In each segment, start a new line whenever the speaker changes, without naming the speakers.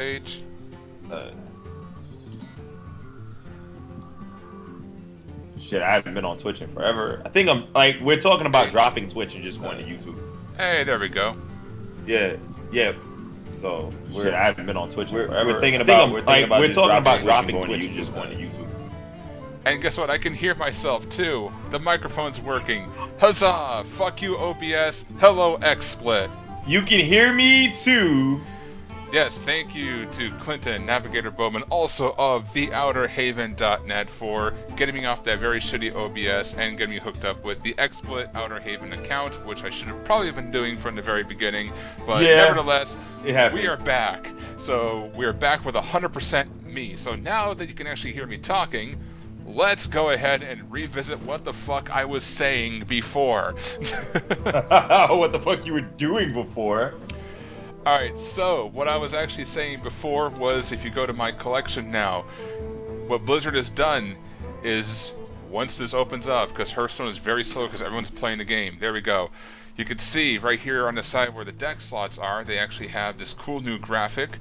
Page.
Uh, Shit, I haven't been on Twitch in forever. I think I'm like we're talking about dropping Twitch and just going to YouTube.
Hey, there we go.
Yeah, yeah. So shit, I haven't been on Twitch in forever.
We're
Talking about
dropping
dropping
Twitch
Twitch and just going to YouTube.
And guess what? I can hear myself too. The microphone's working. Huzzah! Fuck you, OBS. Hello, XSplit.
You can hear me too.
Yes, thank you to Clinton, Navigator Bowman, also of theouterhaven.net for getting me off that very shitty OBS and getting me hooked up with the XSplit Outerhaven account, which I should have probably been doing from the very beginning. But nevertheless, we are back. So we are back with 100% me. So now that you can actually hear me talking, let's go ahead and revisit what the fuck I was saying before.
What the fuck you were doing before?
Alright, so what I was actually saying before was if you go to my collection now, what Blizzard has done is once this opens up, because Hearthstone is very slow because everyone's playing the game, there we go. You can see right here on the side where the deck slots are, they actually have this cool new graphic.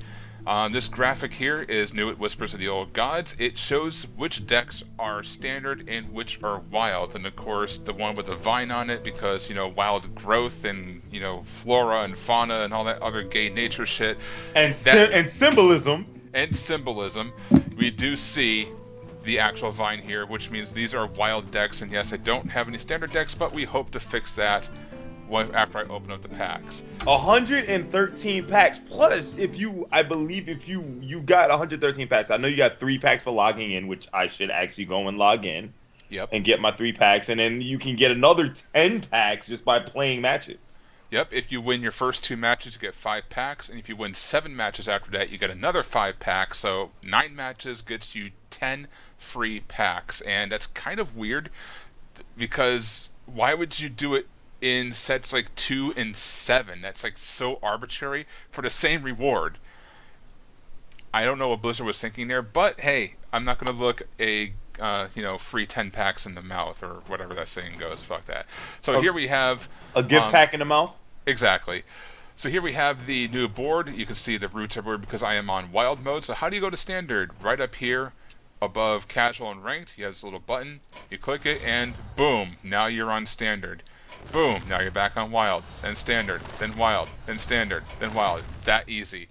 This graphic here is new at Whispers of the Old Gods. It shows which decks are standard and which are wild. And of course, the one with the vine on it because, you know, wild growth and, you know, flora and fauna and all that other gay nature shit.
And symbolism.
And symbolism. We do see the actual vine here, which means these are wild decks. And yes, I don't have any standard decks, but we hope to fix that after I open up the packs.
113 packs plus I believe if you got 113 packs. I know you got 3 packs for logging in, which I should actually go and log in.
Yep.
And get my 3 packs, and then you can get another 10 packs just by playing matches.
Yep, if you win your first 2 matches, you get 5 packs, and if you win 7 matches after that, you get another 5 packs, so 9 matches gets you 10 free packs, and that's kind of weird, because why would you do it in sets like 2 and 7? That's like so arbitrary for the same reward. I don't know what Blizzard was thinking there, but hey, I'm not going to look a free 10 packs in the mouth or whatever that saying goes. Fuck that. So here we have
a gift pack in the mouth.
Exactly. So here we have the new board. You can see the roots everywhere because I am on wild mode. So how do you go to standard? Right up here above casual and ranked, you have this little button. You click it and boom, now you're on standard. Boom, now you're back on wild, then standard, then wild, then standard, then wild. That easy.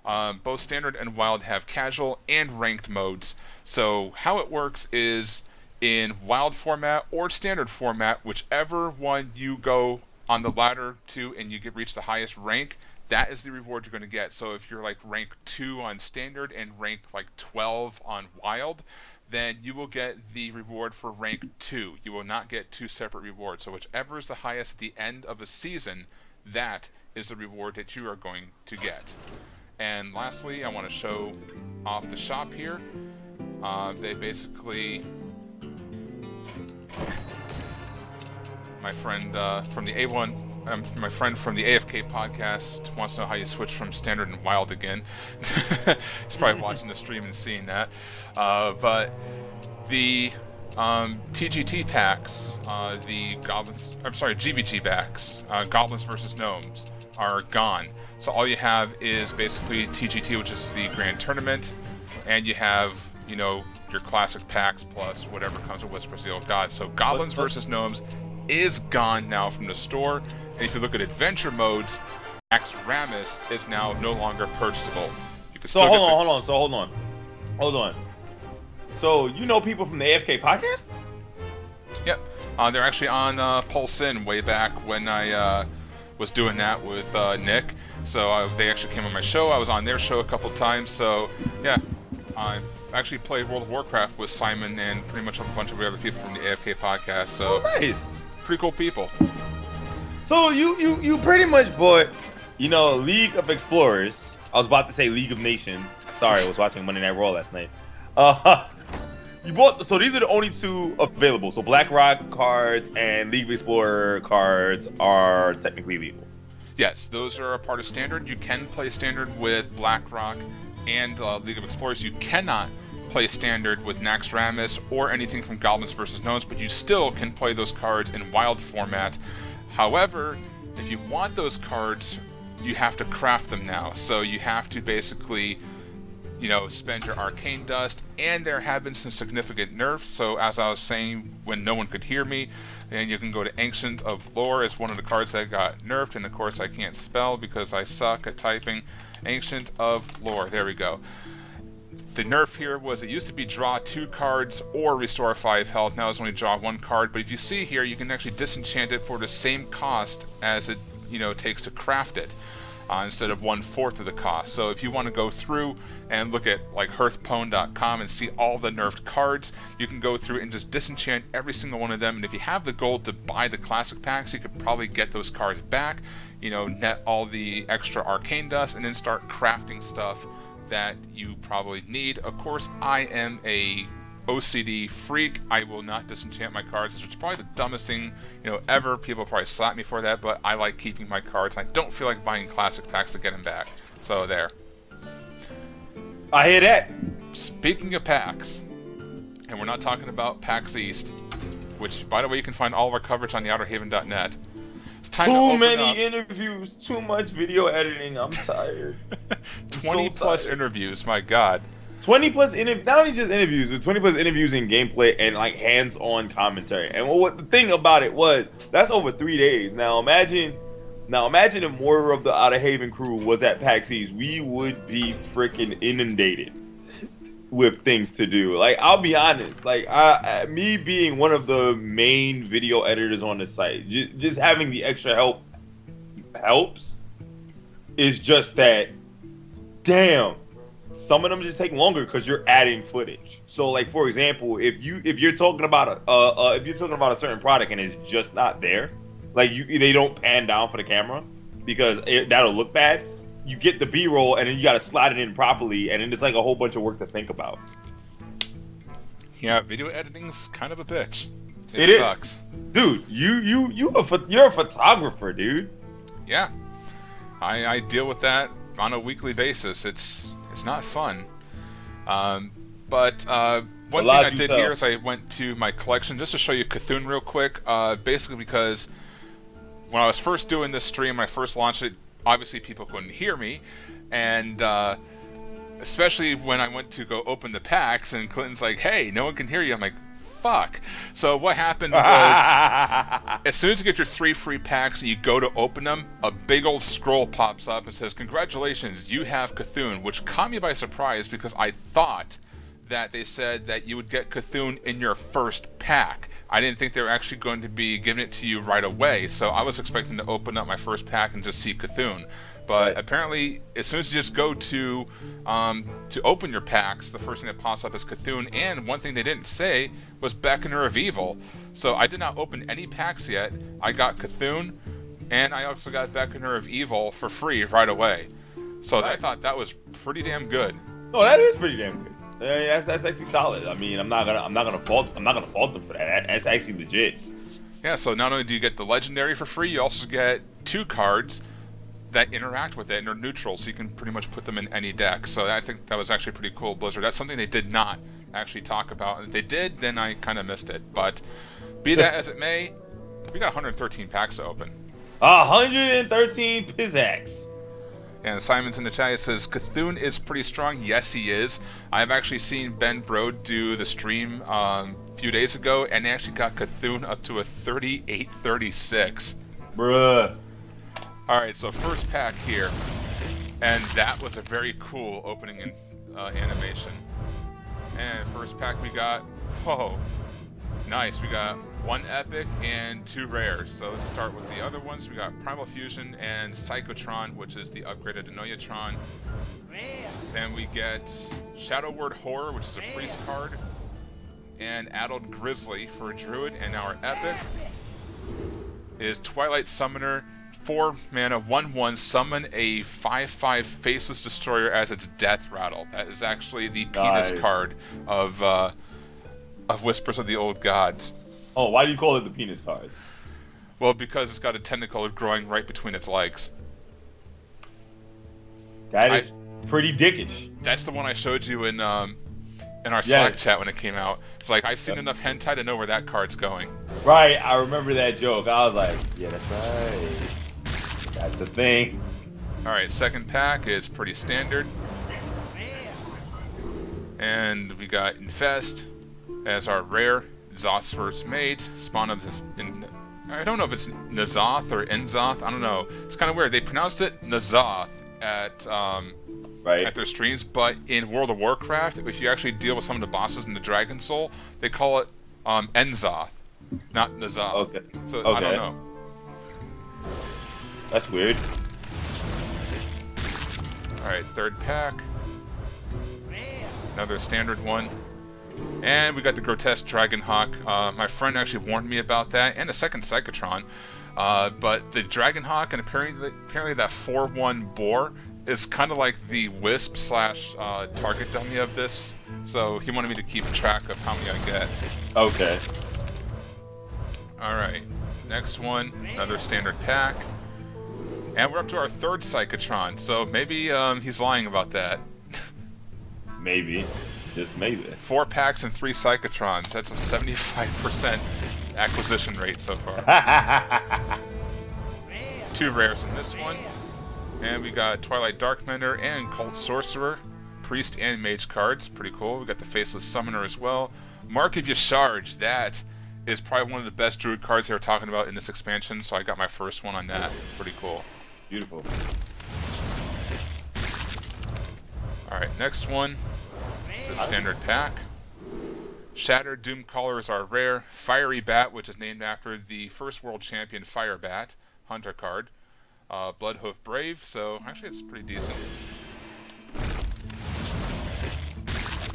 Both standard and wild have casual and ranked modes. So how it works is in wild format or standard format, whichever one you go on the ladder to and you reach the highest rank, that is the reward you're going to get. So if you're like rank 2 on standard and rank like 12 on wild, then you will get the reward for rank 2. You will not get 2 separate rewards. So whichever is the highest at the end of a season, that is the reward that you are going to get. And lastly, I want to show off the shop here. They basically... My friend from the A1... my friend from the AFK podcast wants to know how you switch from standard and wild again. He's probably watching the stream and seeing that. But the TGT packs, GVG packs, Goblins versus Gnomes, are gone. So all you have is basically TGT, which is the Grand Tournament, and you have, you know, your classic packs plus whatever comes with Whispers of the Old Gods. So Goblins versus Gnomes is gone now from the store. And if you look at adventure modes, Max Rammus is now no longer purchasable. You can
hold on. So you know people from the AFK podcast?
Yep. They're actually on Pulse In way back when I was doing that with Nick. So they actually came on my show. I was on their show a couple times. So yeah, I actually played World of Warcraft with Simon and pretty much a bunch of other people from the AFK podcast. So
nice.
Pretty cool people.
So you pretty much bought, you know, League of Explorers. I was about to say League of Nations. Sorry, I was watching Monday Night Raw last night. You bought, so these are the only 2 available. So BlackRock cards and League of Explorer cards are technically legal.
Yes, those are a part of standard. You can play standard with BlackRock and League of Explorers. You cannot play standard with Naxxramas or anything from Goblins vs. Gnomes, but you still can play those cards in wild format. However, if you want those cards, you have to craft them now. So you have to basically spend your arcane dust, and there have been some significant nerfs. So as I was saying, when no one could hear me, then you can go to Ancient of Lore as one of the cards that got nerfed, and of course I can't spell because I suck at typing. Ancient of Lore, there we go. The nerf here was it used to be draw 2 cards or restore 5 health. Now it's only draw 1 card. But if you see here, you can actually disenchant it for the same cost as it takes to craft it, instead of 1/4 of the cost. So if you want to go through and look at like Hearthstone.com and see all the nerfed cards, you can go through and just disenchant every single one of them. And if you have the gold to buy the classic packs, you could probably get those cards back. Net all the extra arcane dust and then start crafting stuff that you probably need. Of course, I am a OCD freak. I will not disenchant my cards, which is probably the dumbest thing ever. People probably slap me for that, but I like keeping my cards. I don't feel like buying classic packs to get them back. So there.
I hear that.
Speaking of packs, and we're not talking about PAX East, which, by the way, you can find all of our coverage on the Outerhaven.net. It's time to
Too
open
many
up.
interviews, too much video editing. I'm tired.
20
so
plus
tired.
interviews, my God.
20 plus not only just interviews, but 20 plus interviews in gameplay and like hands-on commentary. And what the thing about it was, that's over 3 days. Now imagine if more of the Outerhaven crew was at PAX East, we would be freaking inundated with things to do. Like, I'll be honest, like me being one of the main video editors on the site, just having the extra help helps. It's just that, damn, some of them just take longer because you're adding footage. So, like, for example, if you're talking about a certain product and it's just not there, like they don't pan down for the camera because that'll look bad. You get the B-roll and then you got to slide it in properly, and then it's like a whole bunch of work to think about.
Yeah, video editing's kind of a bitch.
It
sucks.
Dude, you're a photographer, dude.
Yeah, I deal with that on a weekly basis. It's not fun. But one thing I did here is I went to my collection just to show you Cthulhu real quick. Basically because when I was first doing this stream, I first launched it, obviously people couldn't hear me, and especially when I went to go open the packs and Clinton's like, hey, no one can hear you. I'm like, fuck. So what happened was, as soon as you get your 3 free packs and you go to open them, a big old scroll pops up and says, congratulations, you have Cthulhu, which caught me by surprise because I thought that they said that you would get Cthulhu in your first pack. I didn't think they were actually going to be giving it to you right away, so I was expecting to open up my first pack and just see Cthulhu. But apparently, as soon as you just go to open your packs, the first thing that pops up is Cthulhu, and one thing they didn't say was Beckoner of Evil. So I did not open any packs yet. I got Cthulhu, and I also got Beckoner of Evil for free right away. So I thought that was pretty damn good.
Oh, that is pretty damn good. That's actually solid. I mean, I'm not gonna fault them for that. That's actually legit.
Yeah. So not only do you get the legendary for free, you also get 2 cards that interact with it and are neutral, so you can pretty much put them in any deck. So I think that was actually pretty cool, Blizzard. That's something they did not actually talk about. And if they did, then I kind of missed it. But be that as it may, we got 113 packs to open.
113 Pizzax.
And Simon's in the chat, he says, Cthulhu is pretty strong. Yes, he is. I've actually seen Ben Brode do the stream a few days ago, and they actually got Cthulhu up to a 38-36.
Bruh.
Alright, so first pack here. And that was a very cool opening in, animation. And first pack we got, whoa, nice. We got 1 epic and 2 rares. So let's start with the other ones. We got Primal Fusion and Psychotron, which is the upgraded Anoyatron. Then we get Shadow Word Horror, which is a priest card, and Addled Grizzly for a druid. And our epic is Twilight Summoner, 4 mana, 1/1, summon a 5/5 Faceless Destroyer as its death rattle. That is actually the penis card of Whispers of the Old Gods.
Oh, why do you call it the penis card?
Well, because it's got a tentacle growing right between its legs.
That is pretty dickish.
That's the one I showed you in our Slack chat when it came out. It's like, I've seen enough hentai to know where that card's going.
Right, I remember that joke. I was like, yeah, that's right. That's the thing.
Alright, second pack is pretty standard. And we got Infest as our rare. Zoth's first mate. Spawn of this in. I don't know if it's Nazoth or Enzoth. I don't know. It's kind of weird. They pronounced it Nazoth at their streams, but in World of Warcraft, if you actually deal with some of the bosses in the Dragon Soul, they call it Enzoth, not Nazoth.
Okay.
So
Okay.
I don't know.
That's weird.
All right, third pack. Another standard one. And we got the Grotesque Dragonhawk. My friend actually warned me about that, and a second Psychotron. But the Dragonhawk and apparently that 4-1 boar is kind of like the Wisp slash target dummy of this. So he wanted me to keep track of how many I get.
Okay.
Alright, next one, another standard pack. And we're up to our third Psychotron, so maybe he's lying about that.
Maybe. Just maybe.
4 packs and 3 Psychotrons. That's a 75% acquisition rate so far. 2 rares in this one. And we got Twilight Darkmender and Cult Sorcerer. Priest and Mage cards. Pretty cool. We got the Faceless Summoner as well. Mark of Yasharj. That is probably one of the best Druid cards they were talking about in this expansion, so I got my first one on that. Pretty cool.
Beautiful.
Alright, next one. It's a standard pack. Shattered Doomcaller is our rare. Fiery Bat, which is named after the first world champion Fire Bat, Hunter card. Bloodhoof Brave, so actually it's pretty decent.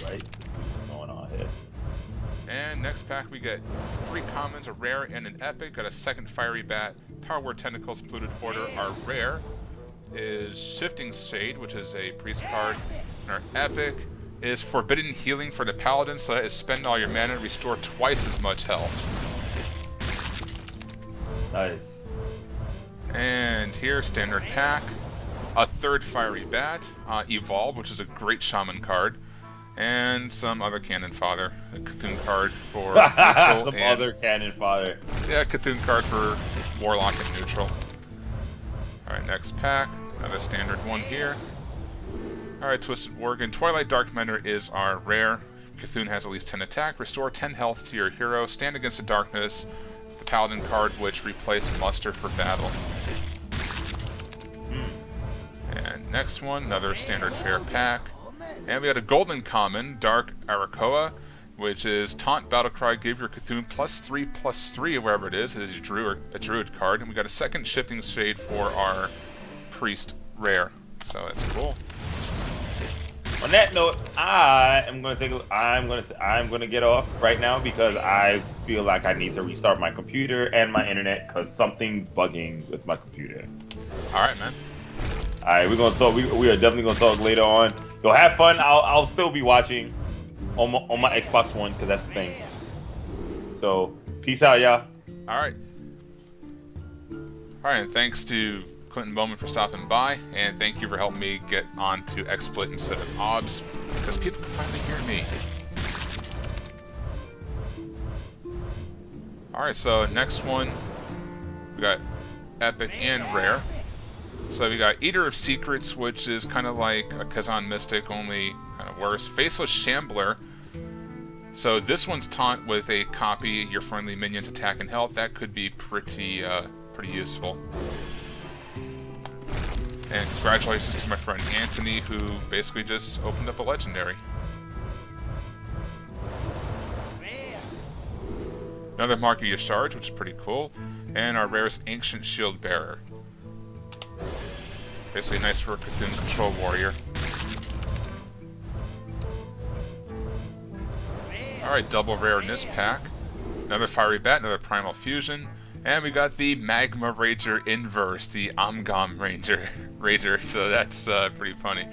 Right. What's going on here?
And next pack we get 3 commons, a rare, and an epic. Got a second Fiery Bat. Power Word Tentacles, Polluted Hoarder. Our rare is Shifting Shade, which is a priest card. And our epic is Forbidden Healing for the Paladin, so that is spend all your mana and restore twice as much health.
Nice.
And here, standard pack. A third Fiery Bat. Evolve, which is a great Shaman card. And some other cannon fodder. A Cthulhu card for neutral.
Some other cannon fodder.
Yeah, Cthulhu card for Warlock and neutral. Alright, next pack. Another standard one here. Alright, Twisted Worgen. Twilight Darkmender is our rare. Cthulhu has at least 10 attack. Restore 10 health to your hero. Stand against the darkness. The Paladin card, which replace Muster for battle. And next one, another standard fair pack. And we got a golden common, Dark Arakoa, which is Taunt Battlecry, give your Cthulhu +3/+3, wherever it is a druid card. And we got a second Shifting Shade for our priest rare. So that's cool.
On that note, I'm gonna get off right now because I feel like I need to restart my computer and my internet because something's bugging with my computer.
All right, man.
All right, we're gonna talk. We are definitely gonna talk later on. Yo, have fun. I'll still be watching on my Xbox One because that's the thing. So peace out, y'all.
All right. All right, and thanks to Clinton Bowman for stopping by, and thank you for helping me get onto XSplit instead of OBS, because people can finally hear me. Alright, so next one, we got Epic and Rare. So we got Eater of Secrets, which is kind of like a Kazan Mystic, only kind of worse. Faceless Shambler. So this one's taunt with a copy, your friendly minions attack and health. That could be pretty useful. And congratulations to my friend Anthony, who basically just opened up a legendary. Another Mark of Yasharj, which is pretty cool. And our rarest Ancient Shield Bearer. Basically nice for a Cthulhu Control Warrior. Alright, double rare in this pack. Another Fiery Bat, another Primal Fusion. And we got the Magma Rager Inverse, the Amgam Rager, so that's pretty funny.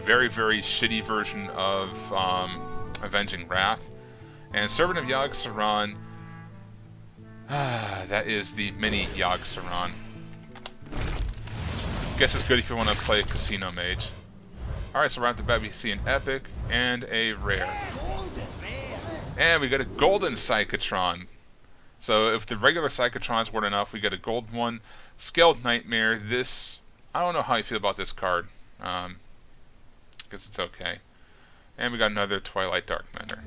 Very, very shitty version of Avenging Wrath. And Servant of Yogg-Saron, that is the mini Yogg-Saron. Guess it's good if you want to play Casino Mage. Alright, so right off the bat we see an Epic and a Rare. And we got a Golden Psychotron. So if the regular Psychotrons weren't enough, we get a gold one. Scaled Nightmare. This, I don't know how you feel about this card. Guess it's okay. And we got another Twilight Darkmender.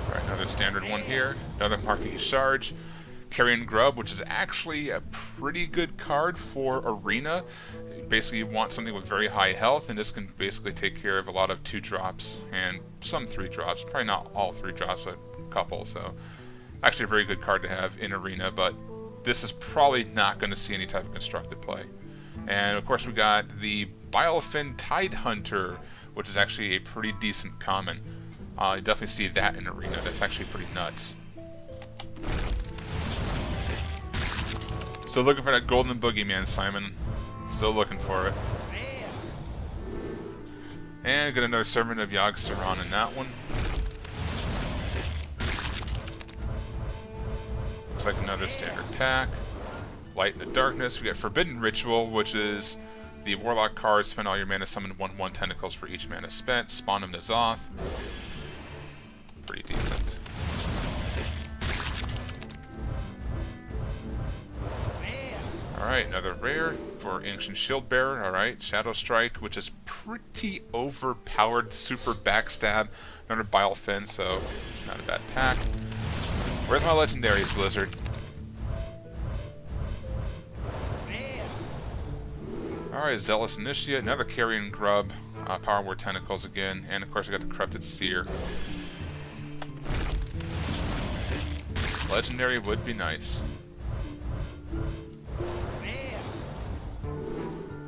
Alright, another standard one here. Another Marquis Charge. Carrion Grub, which is actually a pretty good card for Arena. Basically, you want something with very high health, and this can basically take care of a lot of 2-drops and some 3-drops. Probably not all 3-drops, but a couple. So, actually a very good card to have in Arena, but this is probably not going to see any type of constructed play. And of course, we got the Bilefin Tidehunter, which is actually a pretty decent common. You definitely see that in Arena. That's actually pretty nuts. Still looking for that golden boogeyman, Simon. Still looking for it. And get another Servant of Yogg-Saron in that one. Looks like another standard pack. Light in the Darkness. We got Forbidden Ritual, which is the Warlock card. Spend all your mana, summon 1/1 tentacles for each mana spent. Spawn of N'Zoth. Pretty decent. Alright, another rare for Ancient Shieldbearer. Alright, Shadow Strike, which is pretty overpowered. Super Backstab. Another Bilefin, so not a bad pack. Where's my legendaries, Blizzard? Alright, Zealous Initiate, another Carrion Grub, Power Word Tentacles again, and of course I got the Corrupted Seer. Legendary would be nice.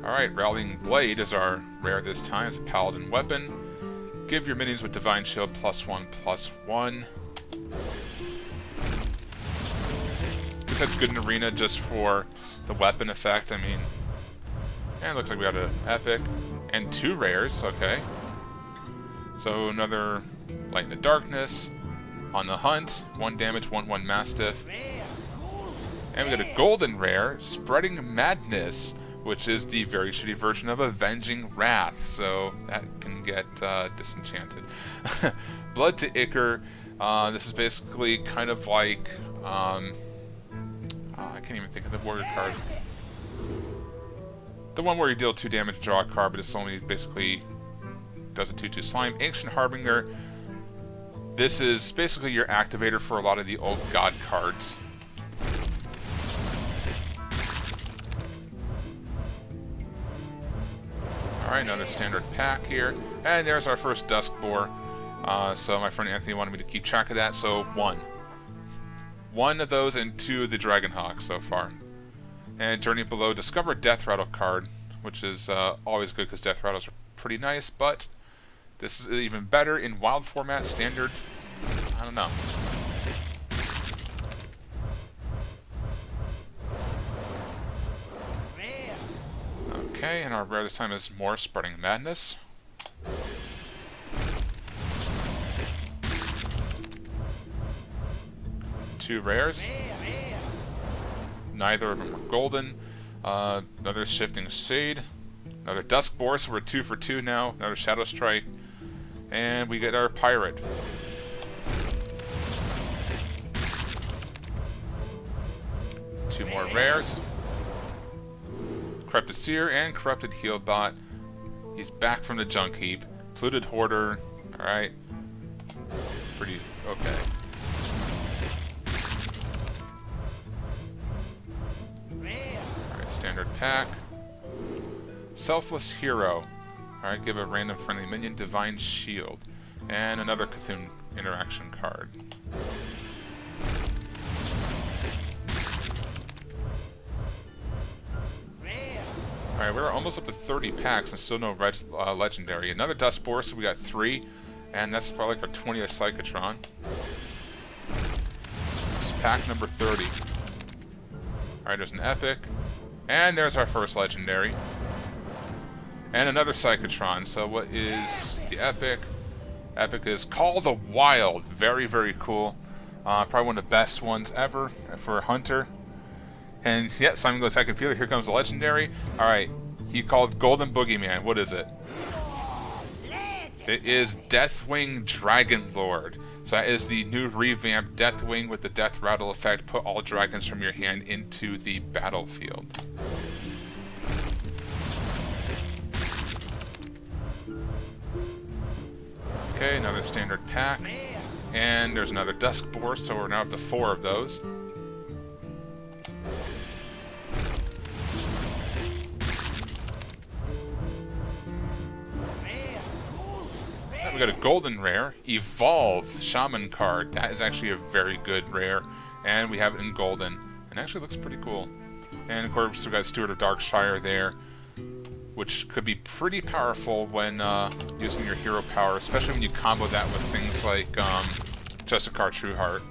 Alright, Rallying Blade is our rare this time. It's a Paladin weapon. Give your minions with Divine Shield +1/+1. Guess that's good in Arena just for the weapon effect, I mean. And it looks like we got an epic and 2 rares, okay. So another Light in the Darkness. On the Hunt, 1 damage, 1/1 Mastiff. And we got a golden rare, Spreading Madness, which is the very shitty version of Avenging Wrath, so that can get disenchanted. Blood to Ichor. This is basically kind of like I can't even think of the warrior card. The one where you deal 2 damage, draw a card, but it's only basically does a 2/2 slime. Ancient Harbinger. This is basically your activator for a lot of the old god cards. Alright, another standard pack here. And there's our first Duskboar. So my friend Anthony wanted me to keep track of that, so 1. 1 of those and 2 of the Dragonhawk so far. And Journey Below, discover Death Rattle card, which is always good because Death Rattles are pretty nice, but this is even better in wild format, standard. I don't know. Okay, and our rare this time is more Spreading Madness. Two rares. Neither of them are golden. Another Shifting Shade. Another Duskboar, so we're 2 for 2 now. Another Shadow Strike. And we get our Pirate. Two more rares. Corrupted Seer and Corrupted Healbot. He's back from the junk heap. Polluted Hoarder. Alright. Pretty okay. Alright, standard pack. Selfless Hero. Alright, give a random friendly minion Divine Shield. And another Cthulhu interaction card. Alright, we're almost up to 30 packs and still no legendary. Another Duskboar, so we got 3. And that's probably like our 20th Psychotron. This is pack number 30. Alright, there's an Epic. And there's our first legendary. And another Psychotron. So what is the Epic? Epic is Call the Wild. Very, very cool. Probably one of the best ones ever for a Hunter. And yeah, Simon goes, I can feel it. Here comes the legendary. Alright, he called Golden Boogeyman. What is it? It is Deathwing Dragonlord. So that is the new revamped Deathwing with the Death Rattle effect. Put all dragons from your hand into the battlefield. Okay, another standard pack. And there's another Dusk Boar, so we're now up to 4 of those. We got a golden rare, Evolve Shaman card. That is actually a very good rare, and we have it in golden, and actually looks pretty cool. And of course we got Steward of Darkshire there, which could be pretty powerful when using your hero power, especially when you combo that with things like Justicar Trueheart.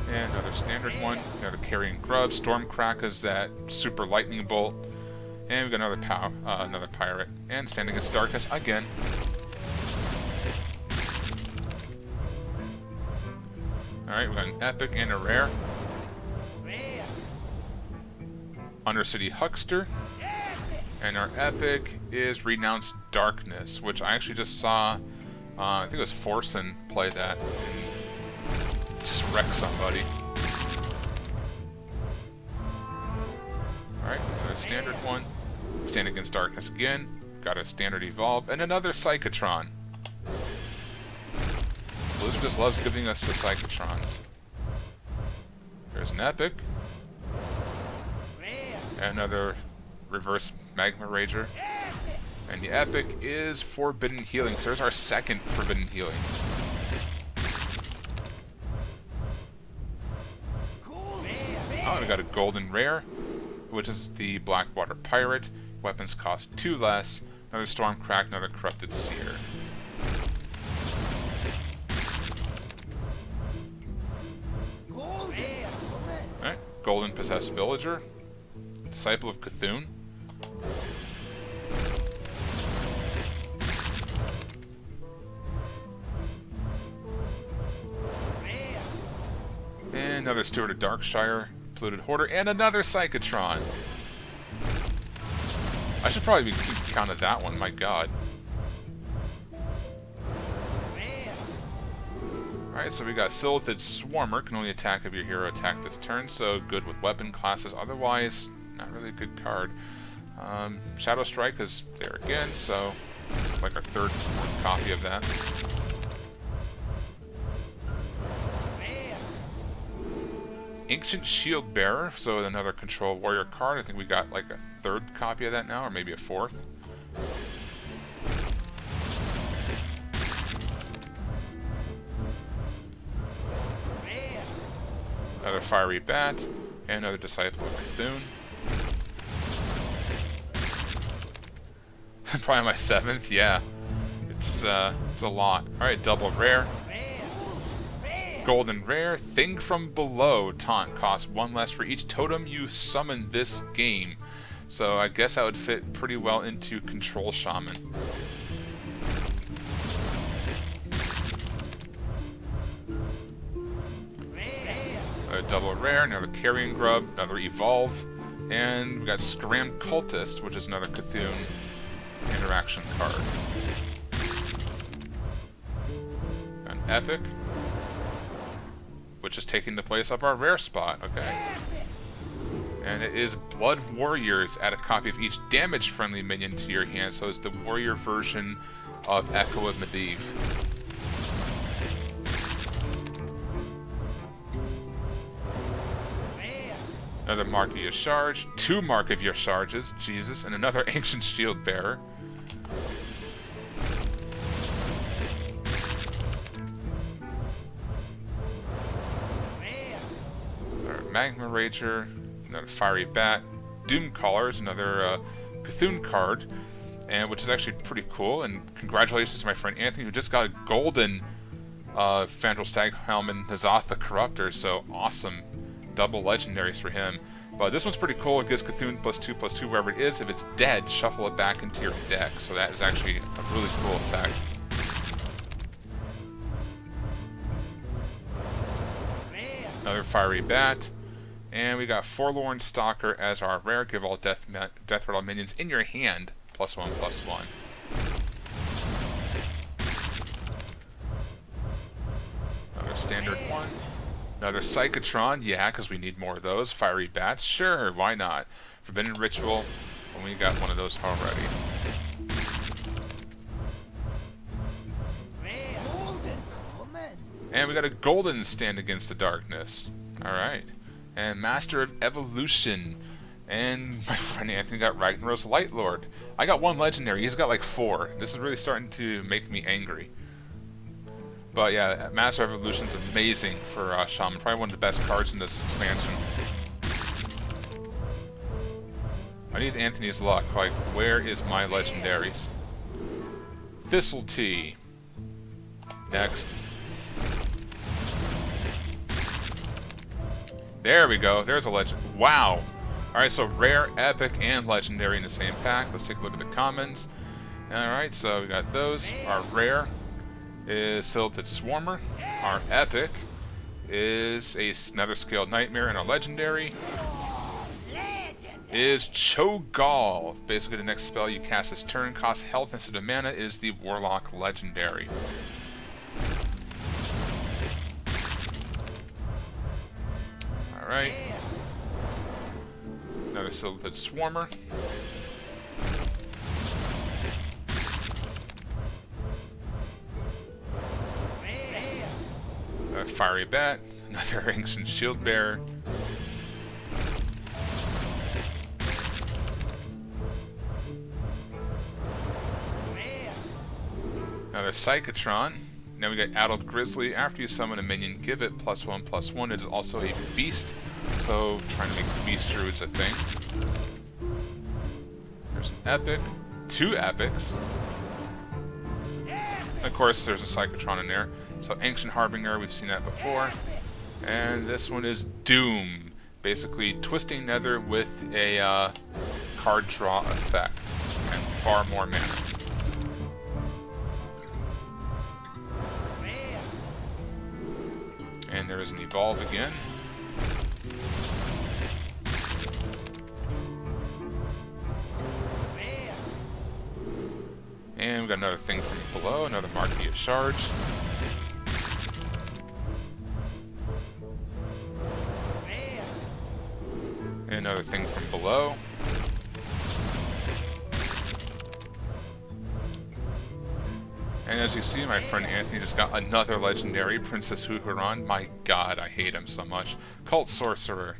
And another standard one, another Carrion Grub, Stormcrack is that super lightning bolt. And we got another pirate. And Stand Against Darkness again. Alright, we got an epic and a rare. Undercity Huckster. And our epic is Renounced Darkness, which I actually just saw, I think it was Forsen play that and just wreck somebody. Alright, another standard one. Stand Against Darkness again. Got a standard Evolve. And another Psychotron. Blizzard just loves giving us the Psychotrons. There's an epic. And another reverse Magma Rager. And the epic is Forbidden Healing. So there's our second Forbidden Healing. Oh, we got a golden rare, which is the Blackwater Pirate. Weapons cost 2 less. Another Stormcrack, another Corrupted Seer. Alright, Golden Possessed Villager. Disciple of Cthulhu. And another Steward of Darkshire, Polluted Hoarder, and another Psychotron. I should probably be keeping count of that one, my god. Alright, so we got Silithid Swarmer, can only attack if your hero attacked this turn, so good with weapon classes, otherwise, not really a good card. Shadow Strike is there again, so it's like our third copy of that. Ancient Shield Bearer, so another Control Warrior card. I think we got like a third copy of that now, or maybe a fourth. Another Fiery Bat, and another Disciple of Cthulhu. Probably my 7th, yeah. It's a lot. Alright, double rare. Golden rare, Thing from Below taunt costs 1 less for each totem you summon this game. So I guess that would fit pretty well into Control Shaman. A double rare, another Carrion Grub, another Evolve, and we've got Scram Cultist, which is another Cthulhu interaction card. An epic, which is taking the place of our rare spot, okay. And it is Blood Warriors. Add a copy of each damage-friendly minion to your hand, so it's the warrior version of Echo of Medivh. Another Mark of Yasharj, 2 Mark of Yasharges, Jesus, and another Ancient Shield Bearer. Magma Rager, another Fiery Bat, Doom Callers, another Cthulhu card, and which is actually pretty cool. And congratulations to my friend Anthony, who just got a golden Fandral Staghelm and Nazoth the Corruptor. So awesome, double legendaries for him. But this one's pretty cool. It gives Cthulhu +2/+2 wherever it is. If it's dead, shuffle it back into your deck. So that is actually a really cool effect. Another Fiery Bat. And we got Forlorn Stalker as our rare. Give all Death Rattle minions in your hand +1/+1. Another standard one. Another Psychotron. Yeah, because we need more of those. Fiery Bats. Sure, why not? Forbidden Ritual. And we got one of those already. And we got a golden stand against the darkness. Alright. And Master of Evolution. And my friend Anthony got Ragnarok's Light Lord. I got one legendary. He's got like 4. This is really starting to make me angry. But yeah, Master of Evolution's amazing for Shaman. Probably one of the best cards in this expansion. I need Anthony's luck. Like, where is my legendaries? Thistle Tea. Next. There we go. There's a legend. Wow. Alright, so rare, epic, and legendary in the same pack. Let's take a look at the commons. Alright, so we got those. Our rare is Silted Swarmer. Our epic is a Nether Scaled Nightmare. And our legendary is Cho'Gall. Basically, the next spell you cast this turn costs health instead of mana is the Warlock legendary. Alright. Another Silted Swarmer. A Fiery Bat. Another Ancient Shield Bearer. Another Psychotron. Now we got Addled Grizzly. After you summon a minion, give it +1/+1. It is also a beast, so trying to make beast druids a thing. There's an epic, 2 epics. Of course, there's a Psychotron in there. So Ancient Harbinger, we've seen that before. And this one is Doom. Basically, Twisting Nether with a card draw effect and far more mana. And there is an Evolve again. And we got another thing from below, another Marquee of Charge. And another thing from below. And as you see, my friend Anthony just got another legendary, Princess Huhuran. My god, I hate him so much. Cult Sorcerer.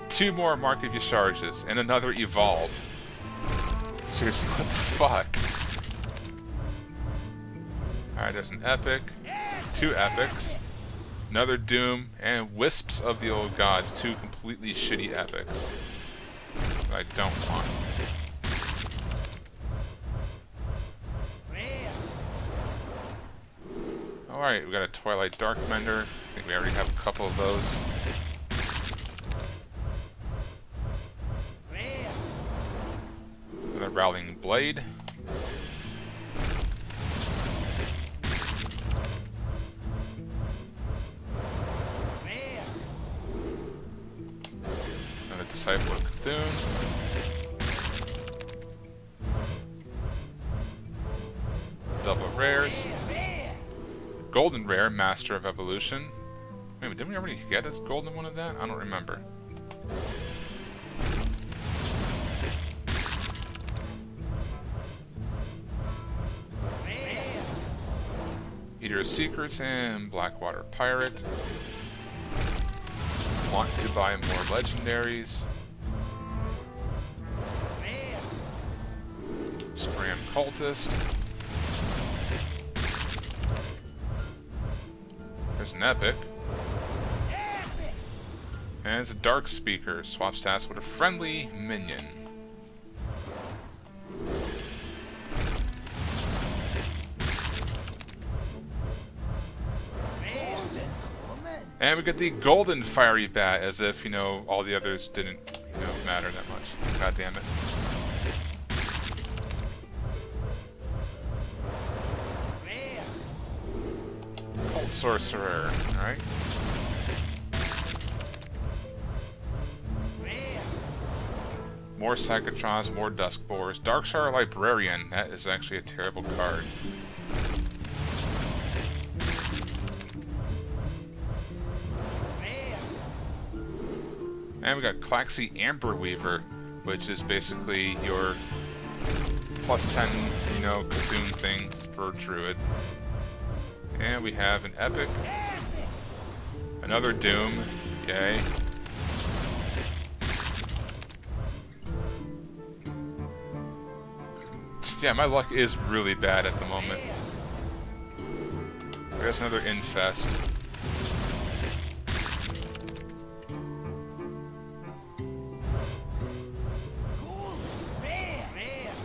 Two more Mark of Your Charges, and another Evolve. Seriously, what the fuck? Alright, there's an epic, 2 epics. Another Doom, and Wisps of the Old Gods, 2 completely shitty epics that I don't want. Alright, we got a Twilight Darkmender. I think we already have a couple of those. Another Rowling Blade. Disciple of Cthulhu. Double rares. Golden rare, Master of Evolution. Wait, didn't we already get a golden one of that? I don't remember. Eater of Secrets and Blackwater Pirate. Want to buy more legendaries. Scram Cultist. There's an epic. And it's a Dark Speaker. Swap stats with a friendly minion. And we get the Golden Fiery Bat, as if, you know, all the others didn't, you know, matter that much. God damn it. Cult Sorcerer, alright. More Psychotrons, more Duskboars. Darkshire Librarian, that is actually a terrible card. And we got Claxy Amber Weaver. which is basically your +10, you know, Cthulhu thing for Druid. And we have an Epic. Another Doom. Yay. Yeah, my luck is really bad at the moment. There's another Infest.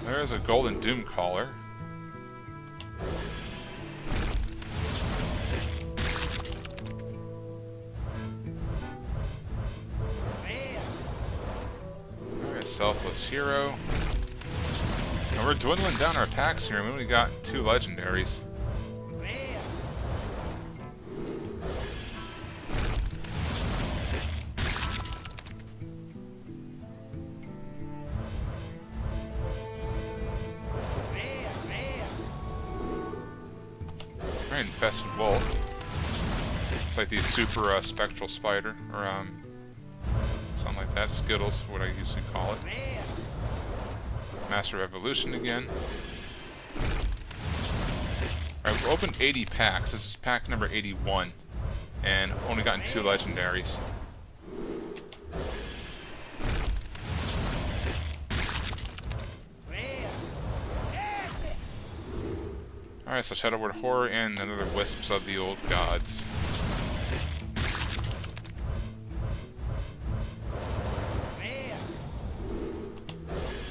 There's a Golden Doom Caller. Alright, Selfless Hero. And we're dwindling down our packs here. We only got 2 legendaries. Alright, Infested Wolf. It's like the super spectral spider, or something like that. Skittles, what I usually call it. Master Revolution again. Alright, we've opened 80 packs. This is pack number 81. And only gotten 2 legendaries. Alright, so Shadow Word Horror and another Wisps of the Old Gods.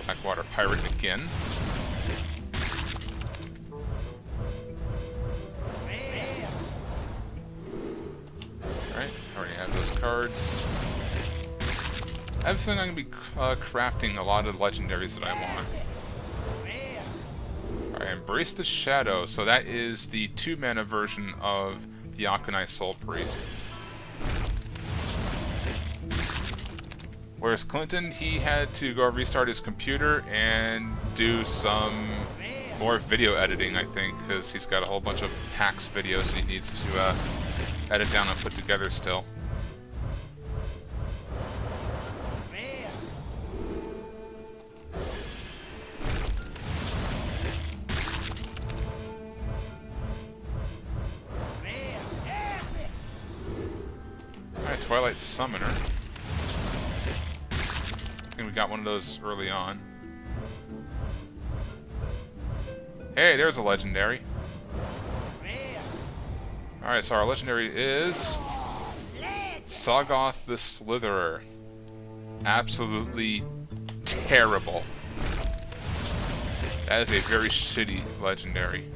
Blackwater Pirate again. Alright, already have those cards. I have a feeling I'm going to be crafting a lot of legendaries that I want. Alright, Embrace the Shadow. So that is the 2-mana version of the Akonai Soul Priest. Whereas Clinton, he had to go restart his computer and do some more video editing, I think, because he's got a whole bunch of hacks videos that he needs to edit down and put together still. Alright, Twilight Summoner. We got one of those early on. Hey, there's a legendary. Alright, so our legendary is Sagoth the Slitherer. Absolutely terrible. That is a very shitty legendary.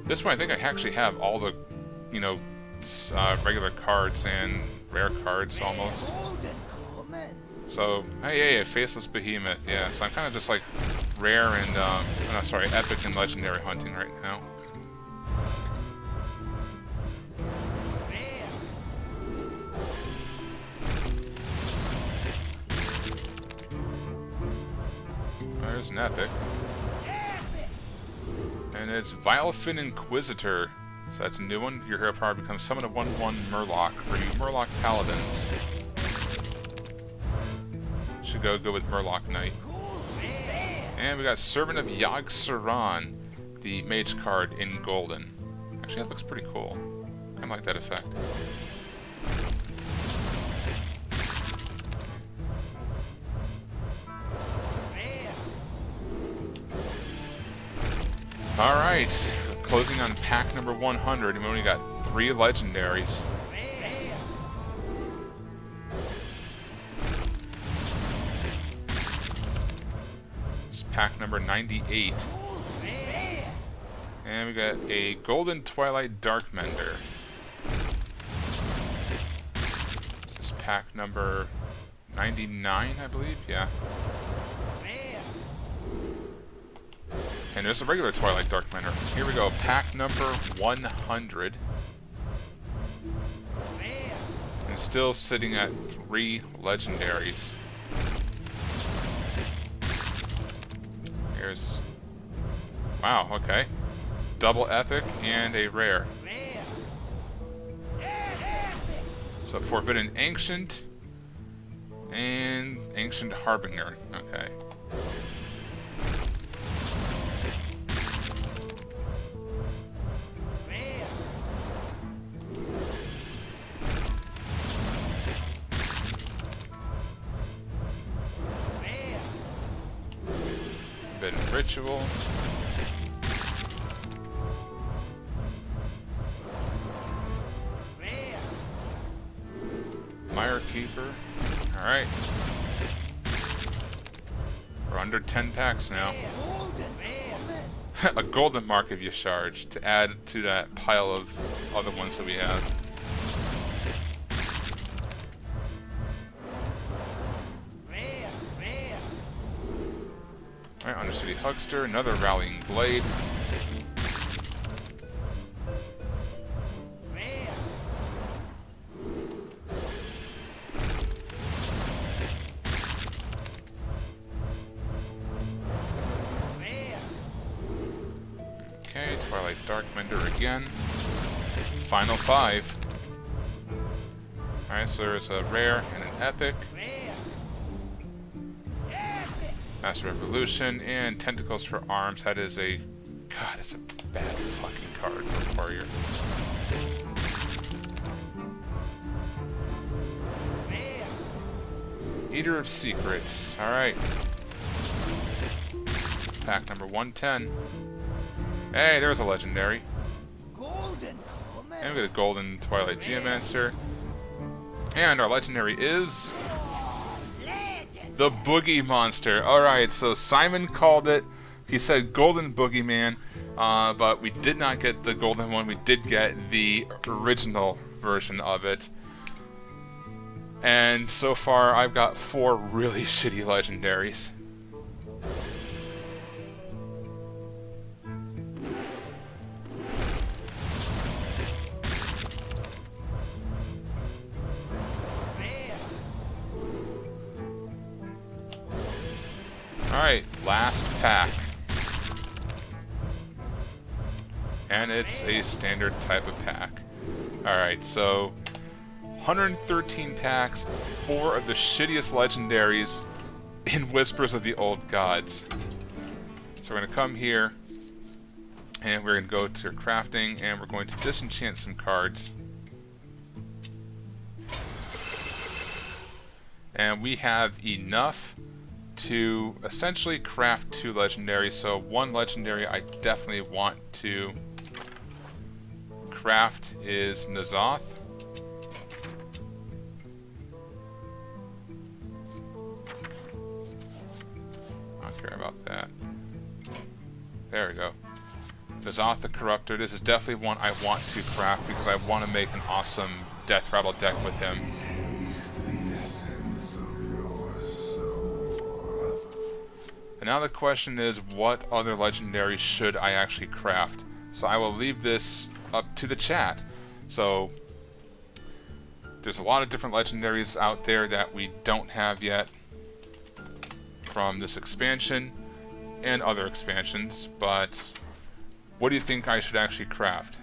This one, I think I actually have all the, you know, regular cards and rare cards almost. So, hey, Faceless Behemoth, yeah. So I'm kind of just like rare and, no, sorry, epic and legendary hunting right now. There's an epic. And it's Vilefin Inquisitor. So that's a new one. Your hero power becomes summon a 1/1 Murloc for you Murloc Paladins. Should go good with Murloc Knight. And we got Servant of Yogg-Saron, the mage card in golden. Actually, that looks pretty cool. I like that effect. Alright, closing on pack number 100, and we only got 3 legendaries. This is pack number 98. And we got a Golden Twilight Darkmender. This is pack number 99, I believe, yeah. And there's a regular Twilight Darkmender. Here we go, pack number 100. And and still sitting at 3 legendaries. Here's... Wow, okay. Double epic and a rare. So Forbidden Ancient and Ancient Harbinger. Okay. Forbidden Ritual. Mire Keeper. Alright. We're under 10 packs now. A golden mark if you charge to add to that pile of other ones that we have. Alright, Undercity Huckster, another Rallying Blade. Okay, Twilight Darkmender again. Final 5. Alright, so there's a rare and an epic. Master Revolution and Tentacles for Arms. That is a... God, that's a bad fucking card for Warrior. Eater of Secrets. Alright. Pack number 110. Hey, there's a legendary. And we get a golden Twilight Geomancer. And our legendary is... the Boogie Monster. Alright, so Simon called it. He said Golden Boogeyman, but we did not get the golden one. We did get the original version of it. And so far, I've got 4 really shitty legendaries. Alright, last pack. And it's a standard type of pack. Alright, so 113 packs, 4 of the shittiest legendaries in Whispers of the Old Gods. So we're going to come here, and we're going to go to crafting, and we're going to disenchant some cards. And we have enough to essentially craft 2 legendaries. So 1 legendary I definitely want to craft is N'Zoth. I don't care about that. There we go. N'Zoth the Corruptor. This is definitely one I want to craft because I want to make an awesome Death Rattle deck with him. And now the question is, what other legendaries should I actually craft? So I will leave this up to the chat. So there's a lot of different legendaries out there that we don't have yet from this expansion and other expansions, but what do you think I should actually craft?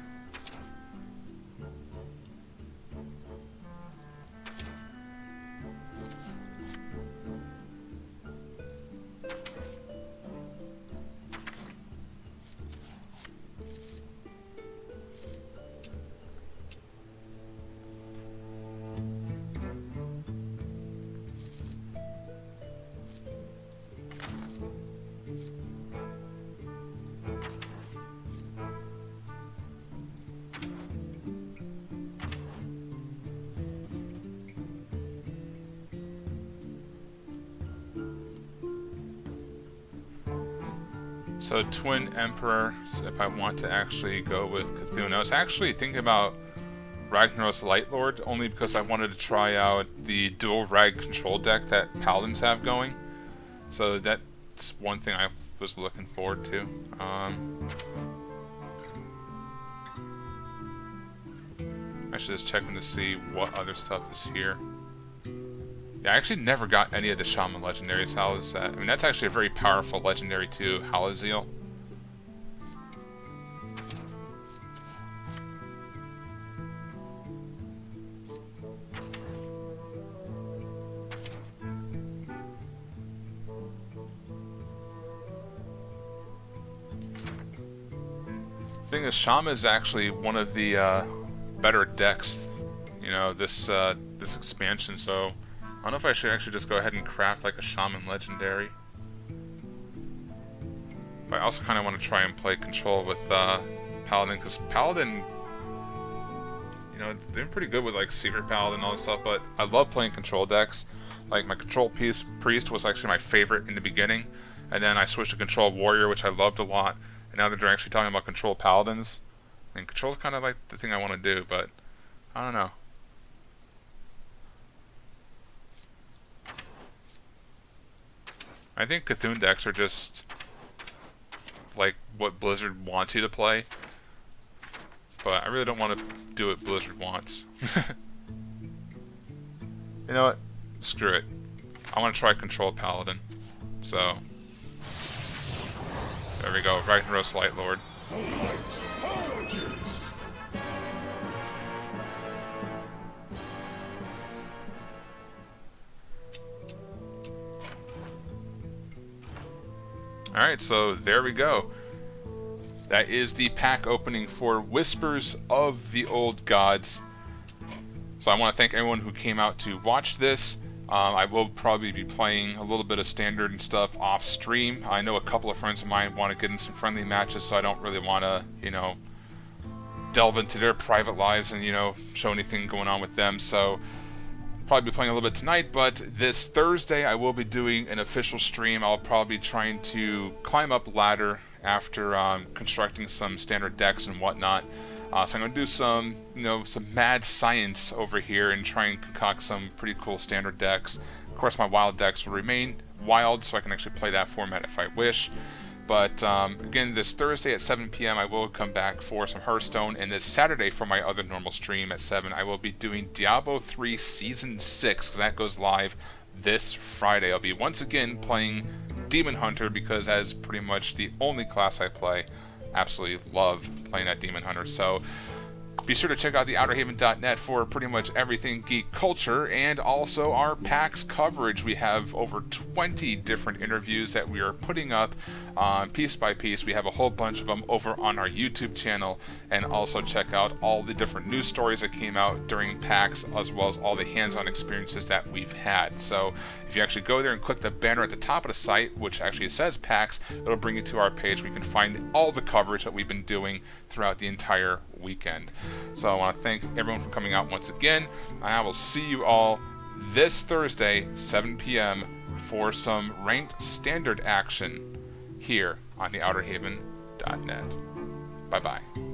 So Twin Emperor, if I want to actually go with Cthulhu. I was actually thinking about Ragnaros Lightlord, only because I wanted to try out the dual rag control deck that Paladins have going. So that's one thing I was looking forward to. Actually, just checking to see what other stuff is here. Yeah, I actually never got any of the Shaman legendaries. How is that? I mean, that's actually a very powerful legendary too, Halaziel. Thing is, Shaman is actually one of the better decks, you know, this expansion. So I don't know if I should actually just go ahead and craft like a Shaman legendary. But I also kind of want to try and play control with Paladin, because Paladin, you know, they're pretty good with like Secret Paladin and all this stuff. But I love playing control decks. Like my Control Priest was actually my favorite in the beginning, and then I switched to Control Warrior, which I loved a lot. And now that they're actually talking about Control Paladins, and Control's kind of like the thing I want to do, but I don't know. I think Cthulhu decks are just like what Blizzard wants you to play, but I really don't want to do what Blizzard wants. You know what? Screw it. I want to try Control Paladin. So there we go, Ragnaros Light Lord. Alright, so there we go. That is the pack opening for Whispers of the Old Gods. So I want to thank everyone who came out to watch this. I will probably be playing a little bit of Standard and stuff off stream. I know a couple of friends of mine want to get in some friendly matches, so I don't really want to, you know, delve into their private lives and, you know, show anything going on with them. So probably be playing a little bit tonight, but this Thursday I will be doing an official stream. I'll probably be trying to climb up ladder after constructing some standard decks and whatnot. So I'm going to do some, you know, some mad science over here and try and concoct some pretty cool standard decks. Of course, my wild decks will remain wild, so I can actually play that format if I wish. But again, this Thursday at 7 p.m. I will come back for some Hearthstone, and this Saturday for my other normal stream at 7, I will be doing Diablo 3 Season 6, because that goes live this Friday. I'll be once again playing Demon Hunter, because that is pretty much the only class I play. Absolutely love playing that Demon Hunter. So be sure to check out the Outerhaven.net for pretty much everything geek culture, and also our PAX coverage. We have over 20 different interviews that we are putting up piece by piece. We have a whole bunch of them over on our YouTube channel, and also check out all the different news stories that came out during PAX, as well as all the hands-on experiences that we've had. So if you actually go there and click the banner at the top of the site, which actually says PAX, it'll bring you to our page where you can find all the coverage that we've been doing throughout the entire weekend. So I want to thank everyone for coming out once again. I will see you all this Thursday, 7 p.m. for some ranked standard action here on the Outerhaven.net. Bye-bye.